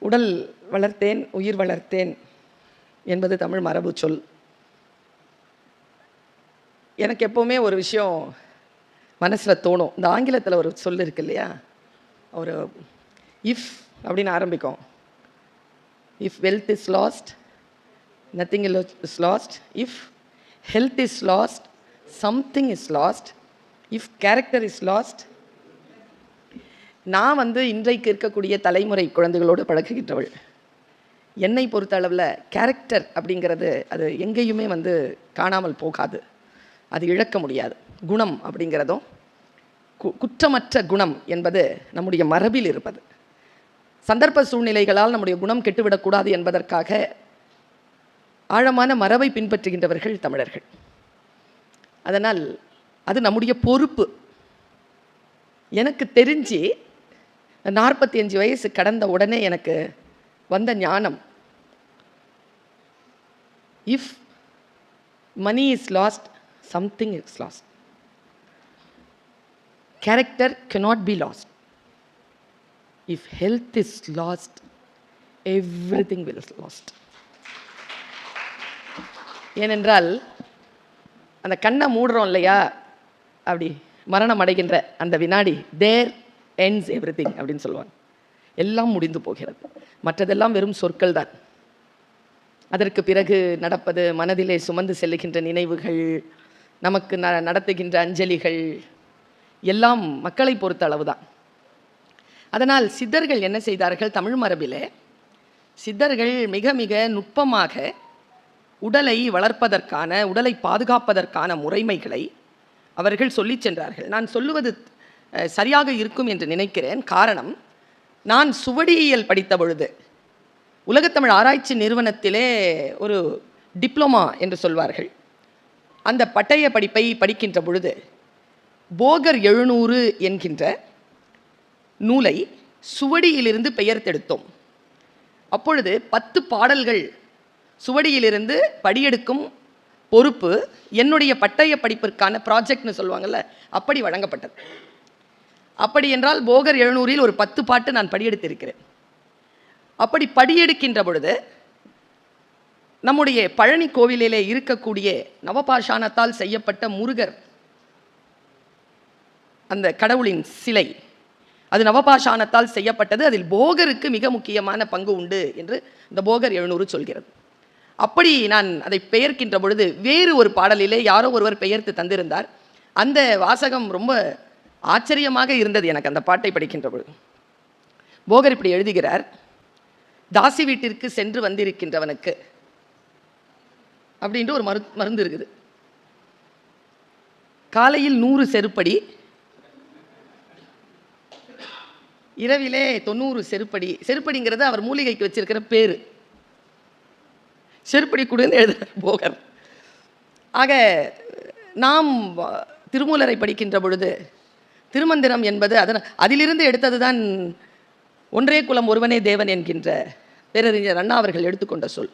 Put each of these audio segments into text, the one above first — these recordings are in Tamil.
உடல் வளர்த்தேன் உயிர் வளர்த்தேன் என்பது தமிழ் மரபு சொல். எனக்கு எப்போவுமே ஒரு விஷயம் மனசில் தோணும். இந்த ஆங்கிலத்தில் ஒரு சொல் இருக்கு இல்லையா, ஒரு இஃப் அப்படின்னு ஆரம்பிக்கும். If wealth is last nothing is last, if health is lost something is last, if character is last. நான் இன்றைக்கு இருக்கக்கூடிய தலைமுறை குழந்தைகளோடு பழகுகின்றவள். என்னை பொறுத்த அளவில் கேரக்டர் அப்படிங்கிறது அது எங்கேயுமே காணாமல் போகாது, அது இழக்க முடியாது. குணம் அப்படிங்கிறதும் குற்றமற்ற குணம் என்பது நம்முடைய மரபில் இருப்பது. சந்தர்ப்ப சூழ்நிலைகளால் நம்முடைய குணம் கெட்டுவிடக்கூடாது என்பதற்காக ஆழமான மரபை பின்பற்றுகின்றவர்கள் தமிழர்கள். அதனால் அது நம்முடைய பொறுப்பு. எனக்கு தெரிஞ்சு 45 வயசு கடந்த உடனே எனக்கு வந்த ஞானம், if money is lost something is lost, character cannot be lost, if health is lost everything will be lost. ஏனென்றால் அந்த கண்ணை மூடுறோம் இல்லையா, அப்படி மரணம் அடைகின்ற அந்த வினாடி தேர் ends everything அப்படின்னு சொல்லுவாங்க. எல்லாம் முடிந்து போகிறது, மற்றதெல்லாம் வெறும் சொற்கள் தான். அதற்கு பிறகு நடப்பது மனதிலே சுமந்து செல்லுகின்ற நினைவுகள், நமக்கு நடத்துகின்ற அஞ்சலிகள் எல்லாம் மக்களை பொறுத்த அளவு தான். அதனால் சித்தர்கள் என்ன செய்தார்கள்? தமிழ் மரபிலே சித்தர்கள் மிக மிக நுட்பமாக உடலை வளர்ப்பதற்கான, உடலை பாதுகாப்பதற்கான முறைமைகளை அவர்கள் சொல்லி சென்றார்கள். நான் சொல்லுவது சரியாக இருக்கும் என்று நினைக்கிறேன். காரணம், நான் சுவடியியல் படித்த பொழுது உலகத்தமிழ் ஆராய்ச்சி நிறுவனத்திலே ஒரு டிப்ளமா என்று சொல்வார்கள், அந்த பட்டய படிப்பை படிக்கின்ற பொழுது போகர் 700 என்கின்ற நூலை சுவடியிலிருந்து பெயர்த்தெடுத்தோம். அப்பொழுது 10 பாடல்கள் சுவடியிலிருந்து படியெடுக்கும் பொறுப்பு என்னுடைய பட்டய படிப்பிற்கான ப்ராஜெக்ட்னு சொல்லுவாங்கள்ல, அப்படி வழங்கப்பட்டது. அப்படி என்றால் போகர் 700 ஒரு 10 பாட்டு நான் படியெடுத்திருக்கிறேன். அப்படி படியெடுக்கின்ற பொழுது நம்முடைய பழனி கோவிலிலே இருக்கக்கூடிய நவபாஷாணத்தால் செய்யப்பட்ட முருகர், அந்த கடவுளின் சிலை, அது நவபாஷாணத்தால் செய்யப்பட்டது. அதில் போகருக்கு மிக முக்கியமான பங்கு உண்டு என்று இந்த போகர் 700 சொல்கிறது. அப்படி நான் அதை பெயர்க்கின்ற பொழுது வேறு ஒரு பாடலிலே யாரோ ஒருவர் பெயர்த்து தந்திருந்தார். அந்த வாசகம் ரொம்ப ஆச்சரியமாக இருந்தது எனக்கு. அந்த பாட்டை படிக்கின்ற பொழுது போகர் இப்படி எழுதுகிறார்: தாசி வீட்டிற்கு சென்று வந்திருக்கின்றவனுக்கு அப்படின்ட்டு ஒரு மருந்து இருக்குது. காலையில் 100 செருப்படி, இரவிலே 90 செருப்படி. செருப்படிங்கிறது அவர் மூலிகைக்கு வச்சிருக்கிற பேரு. செருப்படி கொடுன்னு எழுதுகிறார் போகர். ஆக நாம் திருமூலரை படிக்கின்ற பொழுது திருமந்திரம் என்பது அதிலிருந்து எடுத்தது தான். ஒன்றே குலம் ஒருவனே தேவன் என்கின்ற பேரறிஞர் அண்ணா அவர்கள் எடுத்துக்கொண்ட சொல்.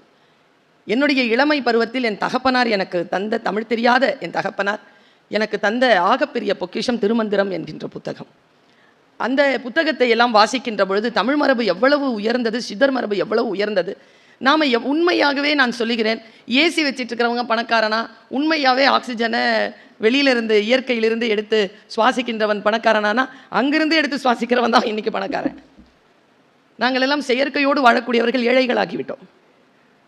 என்னுடைய இளமை பருவத்தில் என் தகப்பனார் எனக்கு தந்த, தமிழ் தெரியாத என் தகப்பனார் எனக்கு தந்த ஆகப்பெரிய பொக்கிஷம் திருமந்திரம் என்கின்ற புத்தகம். அந்த புத்தகத்தை எல்லாம் வாசிக்கின்ற பொழுது தமிழ் மரபு எவ்வளவு உயர்ந்தது, சித்தர் மரபு எவ்வளவு உயர்ந்தது. நாம் உண்மையாகவே நான் சொல்லுகிறேன், ஏசி வச்சிட்டு இருக்கிறவங்க பணக்காரனா? உண்மையாகவே ஆக்சிஜனை வெளியிலிருந்து இயற்கையிலிருந்து எடுத்து சுவாசிக்கின்றவன் பணக்காரனானா? அங்கிருந்து எடுத்து சுவாசிக்கிறவன் தான் இன்றைக்கி பணக்காரன். நாங்கள் எல்லாம் செயற்கையோடு வாழக்கூடியவர்கள் ஏழைகளாகிவிட்டோம்.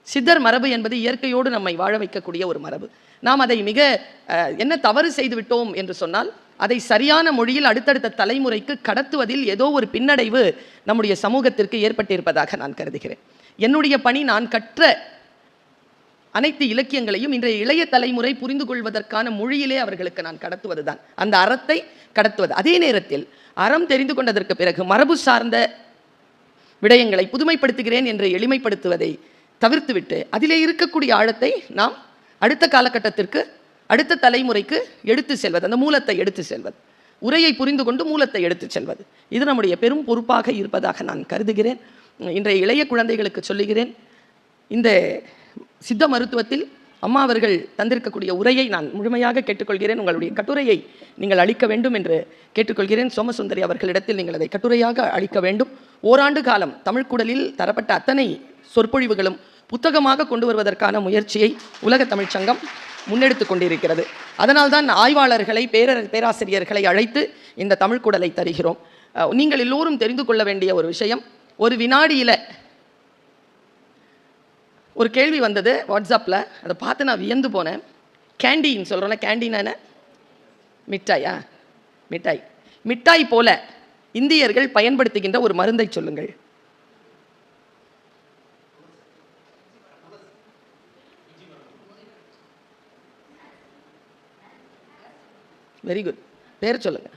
சித்தர் மரபு என்பது இயற்கையோடு நம்மை வாழ வைக்கக்கூடிய ஒரு மரபு. நாம் அதை மிக என்ன தவறு செய்து விட்டோம் என்று சொன்னால், அதை சரியான மொழியில் அடுத்தடுத்த தலைமுறைக்கு கடத்துவதில் ஏதோ ஒரு பின்னடைவு நம்முடைய சமூகத்திற்கு ஏற்பட்டிருப்பதாக நான் கருதுகிறேன். என்னுடைய பணி, நான் கற்ற அனைத்து இலக்கியங்களையும் இன்றைய இளைய தலைமுறை புரிந்து கொள்வதற்கான மொழியிலே அவர்களுக்கு நான் கடத்துவது தான், அந்த அறத்தை கடத்துவது. அதே நேரத்தில் அறம் தெரிந்து கொண்டதற்கு பிறகு மரபு சார்ந்த விடயங்களை புதுமைப்படுத்துகிறேன் என்று எளிமைப்படுத்துவதை தவிர்த்துவிட்டு அதிலே இருக்கக்கூடிய ஆழத்தை நாம் அடுத்த காலகட்டத்திற்கு, அடுத்த தலைமுறைக்கு எடுத்து செல்வது, அந்த மூலத்தை எடுத்து செல்வது, உரையை புரிந்து கொண்டு மூலத்தை எடுத்து செல்வது, இது நம்முடைய பெரும் பொறுப்பாக இருப்பதாக நான் கருதுகிறேன். இன்றைய இளைய குழந்தைகளுக்கு சொல்லுகிறேன், இந்த சித்த மருத்துவத்தில் அம்மா அவர்கள் தந்திருக்கக்கூடிய உரையை நான் முழுமையாக கேட்டுக்கொள்கிறேன். உங்களுடைய கட்டுரையை நீங்கள் அளிக்க வேண்டும் என்று கேட்டுக்கொள்கிறேன். சோமசுந்தரி அவர்களிடத்தில் நீங்கள் அதை கட்டுரையாக அளிக்க வேண்டும். ஓராண்டு காலம் தமிழ்குடலில் தரப்பட்ட அத்தனை சொற்பொழிவுகளும் புத்தகமாக கொண்டு வருவதற்கான முயற்சியை உலக தமிழ்ச் சங்கம் முன்னெடுத்து கொண்டிருக்கிறது. அதனால்தான் ஆய்வாளர்களை, பேராசிரியர்களை அழைத்து இந்த தமிழ்குடலை தருகிறோம். நீங்கள் எல்லோரும் தெரிந்து கொள்ள வேண்டிய ஒரு விஷயம், ஒரு வினாடியில் ஒரு கேள்வி வந்தது வாட்ஸ்அப்பில், அதை பார்த்து நான் வியந்து போனேன். கேண்டீன்னு சொல்கிறோன்னா, கேண்டீனா என்ன? மிட்டாயா? மிட்டாய். மிட்டாய் போல இந்தியர்கள் பயன்படுத்துகின்ற ஒரு மருந்தை சொல்லுங்கள். Very good. பேர் சொல்லுங்க.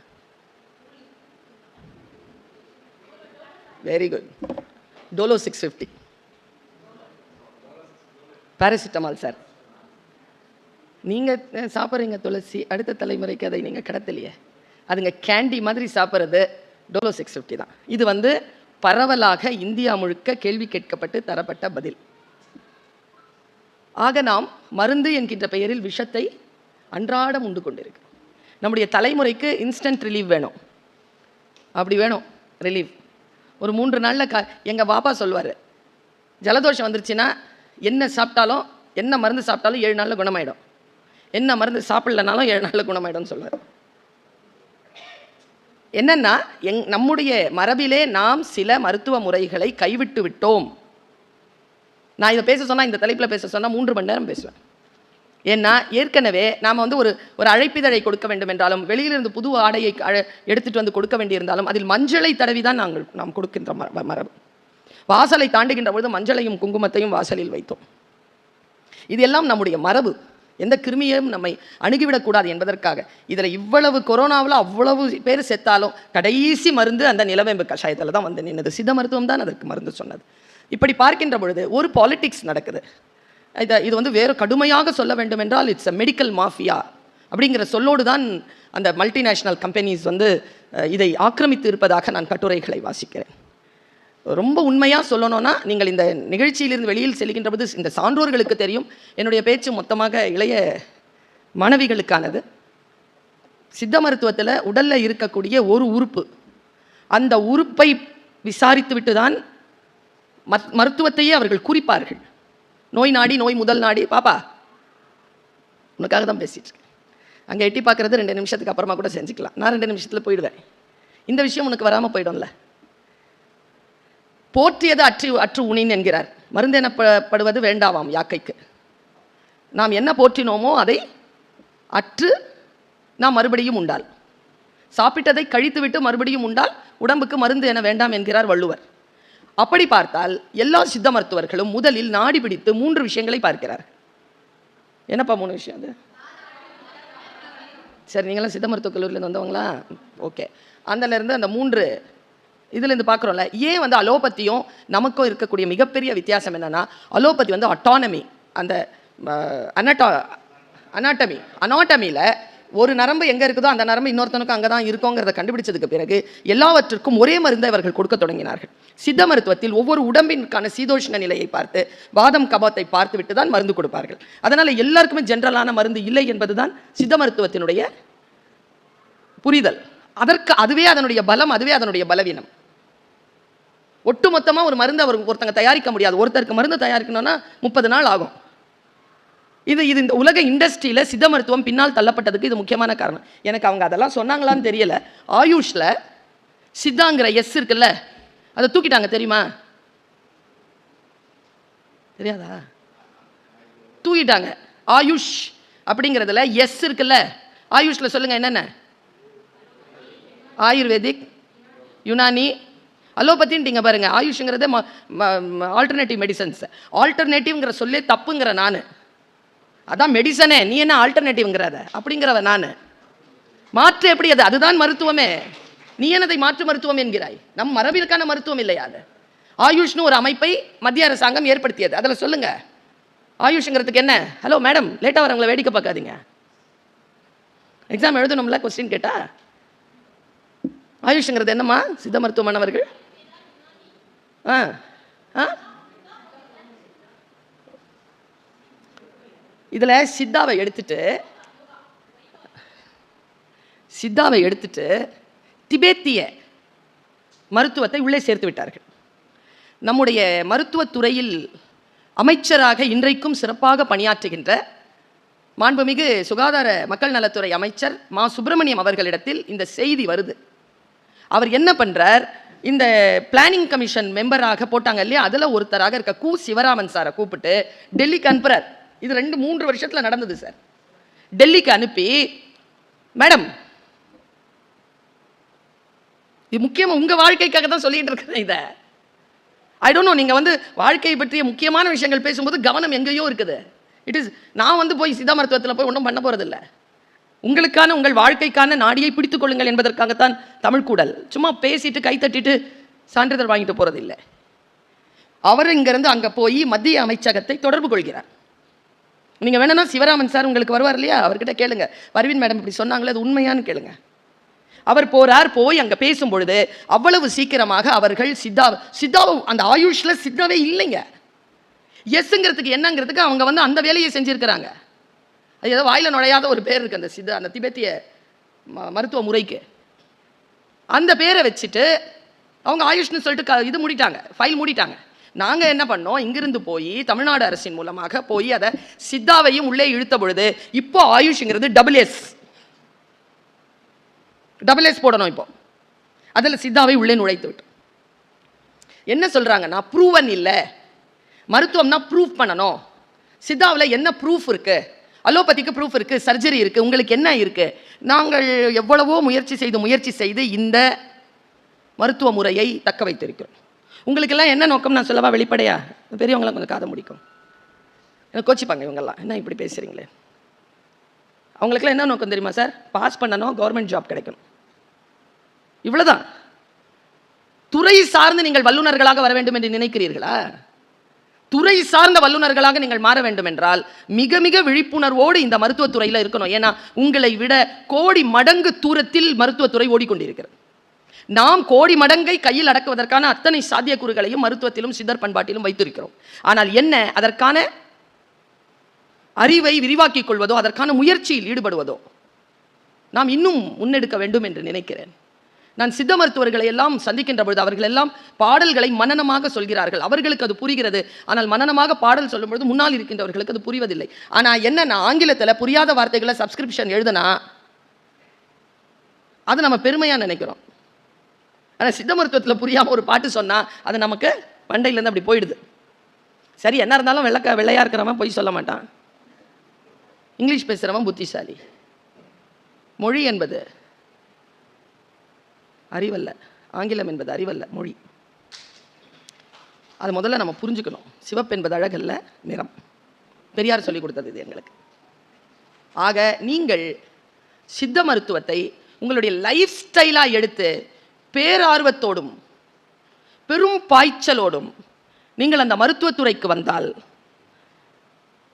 Very good. Dolo 650. Paracetamol sir. நீங்கள் சாப்பிட்றீங்க துளசி, அடுத்த தலைமுறைக்கு அதை நீங்கள் கடத்தலையே. அதுங்க கேண்டி மாதிரி சாப்பிட்றது டோலோ 650 தான். இது பரவலாக இந்தியா முழுக்க கேள்வி கேட்கப்பட்டு தரப்பட்ட பதில். ஆக நாம் மருந்து என்கின்ற பெயரில் விஷத்தை அன்றாடம் உண்டு கொண்டிருக்கிறோம். நம்முடைய தலைமுறைக்கு இன்ஸ்டன்ட் ரிலீவ் வேணும். அப்படி வேணும் ரிலீவ். ஒரு 3 நாளில் எங்கள் பாப்பா சொல்லுவார், ஜலதோஷம் வந்துருச்சுன்னா என்ன சாப்பிட்டாலும், என்ன மருந்து சாப்பிட்டாலும் 7 நாளில் குணமாயிடும், என்ன மருந்து சாப்பிடலனாலும் 7 நாளில் குணமாயிடும்னு சொல்லுவார். என்னன்னா, நம்முடைய மரபிலே நாம் சில மருத்துவ முறைகளை கைவிட்டு விட்டோம். நான் இதை பேச சொன்னால், இந்த தலைப்பில் பேச சொன்னால் 3 மணி நேரம் பேசுவேன். ஏன்னா ஏற்கனவே நாம் ஒரு அழைப்பிதழை கொடுக்க வேண்டும் என்றாலும், வெளியிலிருந்து புது ஆடையை எடுத்துகிட்டு கொடுக்க வேண்டியிருந்தாலும், அதில் மஞ்சளை தடவி தான் நாம் கொடுக்கின்ற மரபு. வாசலை தாண்டுகின்ற பொழுது மஞ்சளையும் குங்குமத்தையும் வாசலில் வைத்தோம். இது எல்லாம் நம்முடைய மரபு. எந்த கிருமியையும் நம்மை அணுகிவிடக்கூடாது என்பதற்காக. இதில் இவ்வளவு கொரோனாவில் அவ்வளவு பேர் செத்தாலும் கடைசி மருந்து அந்த நிலவேம்பு கஷாயத்தில் தான் நின்னது. சித்த மருத்துவம் தான் அதற்கு மருந்து சொன்னது. இப்படி பார்க்கின்ற பொழுது ஒரு பாலிடிக்ஸ் நடக்குது. இது வேறு கடுமையாக சொல்ல வேண்டும் என்றால் இட்ஸ் அ மெடிக்கல் மாஃபியா அப்படிங்கிற சொல்லோடு தான் அந்த மல்டிநேஷ்னல் கம்பெனிஸ் இதை ஆக்கிரமித்து இருப்பதாக நான் கட்டுரைகளை வாசிக்கிறேன். ரொம்ப உண்மையாக சொல்லணும்னா, நீங்கள் இந்த நிகழ்ச்சியிலிருந்து வெளியில் செல்கின்ற போது இந்த சான்றோர்களுக்கு தெரியும், என்னுடைய பேச்சு மொத்தமாக இளைய மாணவிகளுக்கானது. சித்த மருத்துவத்தில் உடலில் இருக்கக்கூடிய ஒரு உறுப்பு, அந்த உறுப்பை விசாரித்து விட்டு தான் மருத்துவத்தையே அவர்கள் குறிப்பார்கள். நோய் நாடி, நோய் முதல் நாடி. பாப்பா உனக்காக தான் பேசிட்டு இருக்கேன். அங்கே எட்டி பார்க்குறது 2 நிமிஷத்துக்கு அப்புறமா கூட செஞ்சுக்கலாம். நான் 2 நிமிஷத்தில் போயிடுவேன். இந்த விஷயம் உனக்கு வராமல் போயிடும்ல. போற்றியது அற்று உணின் என்கிறார். மருந்து எனப்படுவது வேண்டாவாம் யாக்கைக்கு. நாம் என்ன போற்றினோமோ அதை அற்று நாம் மறுபடியும் உண்டால், சாப்பிட்டதை கழித்துவிட்டு மறுபடியும் உண்டால் உடம்புக்கு மருந்து என வேண்டாம் என்கிறார் வள்ளுவர். அப்படி பார்த்தால் எல்லா சித்த மருத்துவர்களும் முதலில் நாடி பிடித்து 3 விஷயங்களை பார்க்கிறார். என்னப்பா 3 விஷயம் அது? சரி, நீங்களாம் சித்த மருத்துவக் கல்லூரியிலேருந்து வந்தவங்களா? ஓகே. அதிலேருந்து அந்த 3 இதுலேருந்து பார்க்குறோம்ல. ஏன் அலோபதியும் நமக்கும் இருக்கக்கூடிய மிகப்பெரிய வித்தியாசம் என்னென்னா, அலோபதி அட்டானமி, அந்த அனாட்டமியில் ஒரு நரம்பு எங்கே இருக்குதோ அந்த நரம்பு இன்னொருத்தனுக்கும் அங்கே தான் இருக்கோங்கிறத கண்டுபிடிச்சதுக்கு பிறகு எல்லாவற்றுக்கும் ஒரே மருந்தை அவர்கள் கொடுக்க தொடங்கினார்கள். சித்த மருத்துவத்தில் ஒவ்வொரு உடம்பிற்கான சீதோஷ்ண நிலையை பார்த்து, வாதம் கபத்தை பார்த்து விட்டு தான் மருந்து கொடுப்பார்கள். அதனால் எல்லாருக்குமே ஜென்ரலான மருந்து இல்லை என்பது தான் சித்த மருத்துவத்தினுடைய புரிதல். அதுவே அதனுடைய பலம், அதுவே அதனுடைய பலவீனம். ஒட்டுமொத்தமாக ஒரு மருந்து ஒருத்தங்க தயாரிக்க முடியாது. ஒருத்தருக்கு மருந்து தயாரிக்கணும்னா 30 நாள் ஆகும். இது இந்த உலக இண்டஸ்ட்ரியில் சித்த மருத்துவம் பின்னால் தள்ளப்பட்டதுக்கு இது முக்கியமான காரணம். எனக்கு அவங்க அதெல்லாம் சொன்னாங்களான்னு தெரியல. ஆயுஷில் சித்தாங்கிற எஸ் இருக்குல்ல, அதை தூக்கிட்டாங்க தெரியுமா? தெரியாதா? தூக்கிட்டாங்க. ஆயுஷ் அப்படிங்கிறதுல எஸ் இருக்குல்ல, ஆயுஷில் சொல்லுங்க என்னென்ன? ஆயுர்வேதிக், யுனானி, அலோபதின்ட்டிங்க பாருங்க. ஆயுஷ்ங்கிறது ஆல்டர்னேட்டிவ் மெடிசன்ஸ். ஆல்டர்னேட்டிவ்ங்கிற சொல்லே தப்புங்கிற நான். அதான் மெடிசனே, நீ என்ன ஆல்டர்னேட்டிவ்ங்கிறத அப்படிங்கிறவ நான். மாற்று எப்படி? அதுதான் மருத்துவமே. நீ என்னதை மாற்று மருத்துவம் என்கிறாய்? நம் மரபிற்கான மருத்துவம் இல்லையா அது? ஆயுஷ்னு ஒரு அமைப்பை மத்திய அரசாங்கம் ஏற்படுத்தியது. அதில் சொல்லுங்க ஆயுஷ்ங்கிறதுக்கு என்ன? ஹலோ மேடம், லேட்டாக வரவங்களை வேடிக்கை பார்க்காதீங்க. எக்ஸாம் எழுதணும்ல, கொஸ்டின் கேட்டா. ஆயுஷ்ங்கிறது என்னம்மா? சித்த மருத்துவ மாணவர்கள் இதில் சித்தாவை எடுத்துட்டு திபேத்திய மருத்துவத்தை உள்ளே சேர்த்து விட்டார்கள். நம்முடைய மருத்துவத்துறையில் அமைச்சராக இன்றைக்கும் சிறப்பாக பணியாற்றுகின்ற மாண்புமிகு சுகாதார மக்கள் நலத்துறை அமைச்சர் மா சுப்பிரமணியம் அவர்களிடத்தில் இந்த செய்தி வருது. அவர் என்ன பண்ணுறார், இந்த பிளானிங் கமிஷன் மெம்பராக போட்டாங்க இல்லையா, அதில் ஒருத்தராக இருக்க கு சிவராமன் சாரை கூப்பிட்டு டெல்லிக்கு அனுப்புகிறார். இது 2-3 வருஷத்தில் நடந்தது சார். டெல்லிக்கு அனுப்பி, மேடம் இது முக்கியமாக உங்கள் வாழ்க்கைக்காக தான் சொல்லிட்டு இருக்கிறேன் இதை. ஐ டோன்ட் நோ, நீங்கள் வாழ்க்கையை பற்றிய முக்கியமான விஷயங்கள் பேசும்போது கவனம் எங்கேயோ இருக்குது. நான் போய் சித்தா மருத்துவத்தில் போய் ஒன்றும் பண்ண போகிறதில்ல. உங்களுக்கான உங்கள் வாழ்க்கைக்கான நாடியை பிடித்துக் கொள்ளுங்கள் என்பதற்காகத்தான் தமிழ் கூடல். சும்மா பேசிட்டு கை தட்டிட்டு சான்றிதழ் வாங்கிட்டு போகிறதில்லை. அவர் இங்கேருந்து அங்கே போய் மத்திய அமைச்சகத்தை தொடர்பு கொள்கிறார். நீங்கள் வேணும்னா சிவராமன் சார் உங்களுக்கு வருவார் இல்லையா, அவர்கிட்ட கேளுங்க, பர்வீன் மேடம் இப்படி சொன்னாங்களே அது உண்மையான்னு கேளுங்க. அவர் போறார். போய் அங்கே பேசும் பொழுது அவ்வளவு சீக்கிரமாக அவர்கள் சித்தாவை அந்த ஆயுஷ்ல சித்தாவே இல்லைங்க. எஸ்ங்கிறதுக்கு என்னங்கிறதுக்கு அவங்க அந்த வேலையை செஞ்சிருக்கிறாங்க. அது ஏதோ வாயில நுழையாத ஒரு பேர் இருக்கு அந்த சித்தா, அந்த திபெத்திய மருத்துவ முறைக்கு. அந்த பேரை வச்சுட்டு அவங்க ஆயுஷ்னு சொல்லிட்டு இது மூடிட்டாங்க, ஃபைல் மூடிட்டாங்க. நாங்கள் என்ன பண்ணோம், இங்கிருந்து போய் தமிழ்நாடு அரசின் மூலமாக போய் அதை சித்தாவையும் உள்ளே இழுத்த பொழுது இப்போ ஆயுஷ்ங்கிறது டபுள் எஸ் போடணும். இப்போ அதில் சித்தாவை உள்ளே நுழைத்து விட்டு என்ன சொல்றாங்கன்னா, ப்ரூவன் இல்லை, மருத்துவம்னா ப்ரூஃப் பண்ணணும். சித்தாவில் என்ன ப்ரூஃப் இருக்கு, அலோபதிக்கு ப்ரூஃப் இருக்கு, சர்ஜரி இருக்கு, உங்களுக்கு என்ன இருக்கு? நாங்கள் எவ்வளவோ முயற்சி செய்து இந்த மருத்துவ முறையை தக்க வைத்திருக்கிறோம். உங்களுக்கெல்லாம் என்ன நோக்கம் நான் சொல்லவா வெளிப்படையா? பெரியவங்களாம் கொஞ்சம் காதை முடிக்கும், எனக்கு கோச்சிப்பாங்க இவங்கெல்லாம், என்ன இப்படி பேசுறீங்களே. அவங்களுக்கெல்லாம் என்ன நோக்கம் தெரியுமா சார்? பாஸ் பண்ணணும், கவர்மெண்ட் ஜாப் கிடைக்கணும், இவ்வளவுதான். துறை சார்ந்து நீங்கள் வல்லுநர்களாக வர வேண்டும் என்று நினைக்கிறீர்களா? துறை சார்ந்த வல்லுநர்களாக நீங்கள் மாற வேண்டும் என்றால் மிக மிக விழிப்புணர்வோடு இந்த மருத்துவத்துறையில் இருக்கணும். ஏன்னா உங்களை விட கோடி மடங்கு தூரத்தில் மருத்துவத்துறை ஓடிக்கொண்டிருக்கிறது. நாம் கோடி மடங்கை கையில் அடக்குவதற்கான அத்தனை சாத்தியக்கூறுகளையும் மருத்துவத்திலும் சித்தர் பண்பாட்டிலும் வைத்திருக்கிறோம். ஆனால் என்ன, அதற்கான அறிவை விரிவாக்கிக் கொள்வதோ அதற்கான முயற்சியில் ஈடுபடுவதோ நாம் இன்னும் முன்னெடுக்க வேண்டும் என்று நினைக்கிறேன். நான் சித்த மருத்துவர்களை எல்லாம் சந்திக்கின்ற பொழுது அவர்கள் எல்லாம் பாடல்களை மனனமாக சொல்கிறார்கள், அவர்களுக்கு அது புரிகிறது. ஆனால் மனனமாக பாடல் சொல்லும் பொழுது முன்னால் இருக்கின்றவர்களுக்கு அது புரிவதில்லை. ஆனால் என்ன, ஆங்கிலத்தில் புரியாத வார்த்தைகளை சப்ஸ்கிரிப்ஷன் எழுதுனா அது நம்ம பெருமையாக நினைக்கிறோம். ஆனால் சித்த மருத்துவத்தில் புரியாமல் ஒரு பாட்டு சொன்னால் அது நமக்கு மண்டையிலேருந்து அப்படி போயிடுது. சரி, என்ன இருந்தாலும் வெள்ளையாக இருக்கிறவன் பொய் சொல்ல மாட்டான், இங்கிலீஷ் பேசுகிறவன் புத்திசாலி. மொழி என்பது அறிவல்ல, ஆங்கிலம் என்பது அறிவல்ல, மொழி. அது முதல்ல நம்ம புரிஞ்சுக்கணும். சிவப்பு என்பது அழகல்ல, நிறம். பெரியார் சொல்லிக் கொடுத்தது இது எங்களுக்கு. ஆக நீங்கள் சித்த மருத்துவத்தை உங்களுடைய லைஃப் ஸ்டைலாக எடுத்து பேரார்வத்தோடும் பெரும் பாய்ச்சலோடும் நீங்கள் அந்த மருத்துவத்துறைக்கு வந்தால்,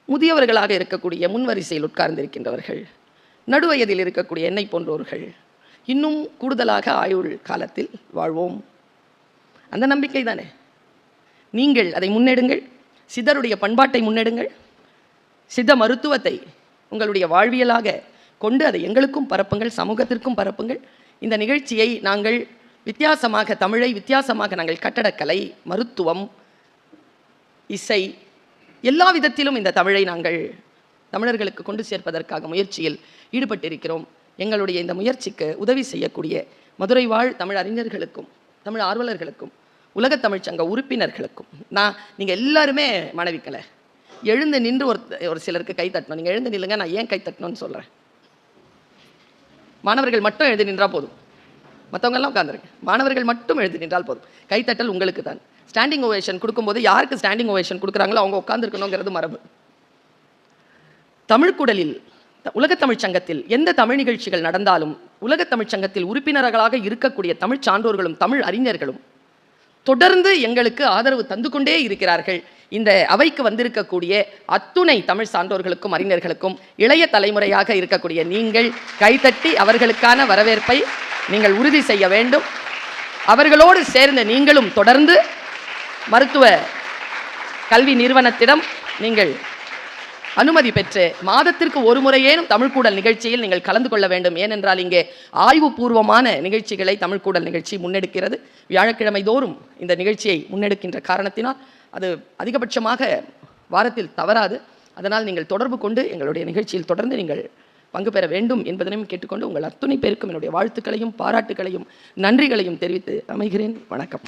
முதியவர்களாக இருக்கக்கூடிய முன்வரிசையில் உட்கார்ந்திருக்கின்றவர்கள், நடுவயதில் இருக்கக்கூடிய என்னை போன்றவர்கள் இன்னும் கூடுதலாக ஆயுள் காலத்தில் வாழ்வோம். அந்த நம்பிக்கை தானே. நீங்கள் அதை முன்னெடுங்கள், சித்தருடைய பண்பாட்டை முன்னெடுங்கள், சித்த மருத்துவத்தை உங்களுடைய வாழ்வியலாக கொண்டு அதை எங்களுக்கும் பரப்புங்கள், சமூகத்திற்கும் பரப்புங்கள். இந்த நிகழ்ச்சியை நாங்கள் வித்தியாசமாக, தமிழை வித்தியாசமாக நாங்கள் கட்டடக்கலை, மருத்துவம், இசை எல்லா விதத்திலும் இந்த தமிழை நாங்கள் தமிழர்களுக்கு கொண்டு சேர்ப்பதற்காக முயற்சியில் ஈடுபட்டிருக்கிறோம். எங்களுடைய இந்த முயற்சிக்கு உதவி செய்யக்கூடிய மதுரை வாழ் தமிழ் அறிஞர்களுக்கும் தமிழ் ஆர்வலர்களுக்கும் உலகத் தமிழ்ச் சங்க உறுப்பினர்களுக்கும் நீங்கள் எல்லாருமே மனைவிக்கலை எழுந்து நின்று ஒரு சிலருக்கு கை தட்டணும். நீங்கள் எழுந்து நில்லுங்க, நான் ஏன் கை தட்டணும்னு சொல்கிறேன். மாணவர்கள் மட்டும் எழுந்து நின்றால் போதும், மற்றவங்கெல்லாம் உட்காந்துருங்க. மாணவர்கள் மட்டும் எழுந்து நின்றால் போதும். கைத்தட்டல் உங்களுக்கு தான். ஸ்டாண்டிங் ஓவேஷன் கொடுக்கும்போது யாருக்கு ஸ்டாண்டிங் ஓவேஷன் கொடுக்குறாங்களோ அவங்க உட்காந்துருக்கணுங்கிறது மரபு. தமிழ்குடலில் உலகத்தமிழ்ச் சங்கத்தில் எந்த தமிழ் நிகழ்ச்சிகள் நடந்தாலும் உலகத்தமிழ்ச் சங்கத்தில் உறுப்பினர்களாக இருக்கக்கூடிய தமிழ் சான்றோர்களும் தமிழ் அறிஞர்களும் தொடர்ந்து எங்களுக்கு ஆதரவு தந்து கொண்டே இருக்கிறார்கள். இந்த அவைக்கு வந்திருக்கக்கூடிய அத்துணை தமிழ் சான்றோர்களுக்கும் அறிஞர்களுக்கும் இளைய தலைமுறையாக இருக்கக்கூடிய நீங்கள் கைத்தட்டி அவர்களுக்கான வரவேற்பை நீங்கள் உறுதி செய்ய வேண்டும். அவர்களோடு சேர்ந்து நீங்களும் தொடர்ந்து மருத்துவ கல்வி நிறுவனத்திடம் நீங்கள் அனுமதி பெற்று மாதத்திற்கு ஒரு முறையேனும் தமிழ்க்கூடல் நிகழ்ச்சியில் நீங்கள் கலந்து கொள்ள வேண்டும். ஏனென்றால் இங்கே ஆய்வுபூர்வமான நிகழ்ச்சிகளை தமிழ்க்கூடல் நிகழ்ச்சி முன்னெடுக்கிறது. வியாழக்கிழமை தோறும் இந்த நிகழ்ச்சியை முன்னெடுக்கின்ற காரணத்தினால் அது அதிகபட்சமாக வாரத்தில் தவறாது. அதனால் நீங்கள் தொடர்பு கொண்டு எங்களுடைய நிகழ்ச்சியில் தொடர்ந்து நீங்கள் பங்கு பெற வேண்டும் என்பதனையும் கேட்டுக்கொண்டு உங்கள் அத்துணை பேருக்கும் என்னுடைய வாழ்த்துக்களையும் பாராட்டுகளையும் நன்றிகளையும் தெரிவித்து அமைகிறேன். வணக்கம்.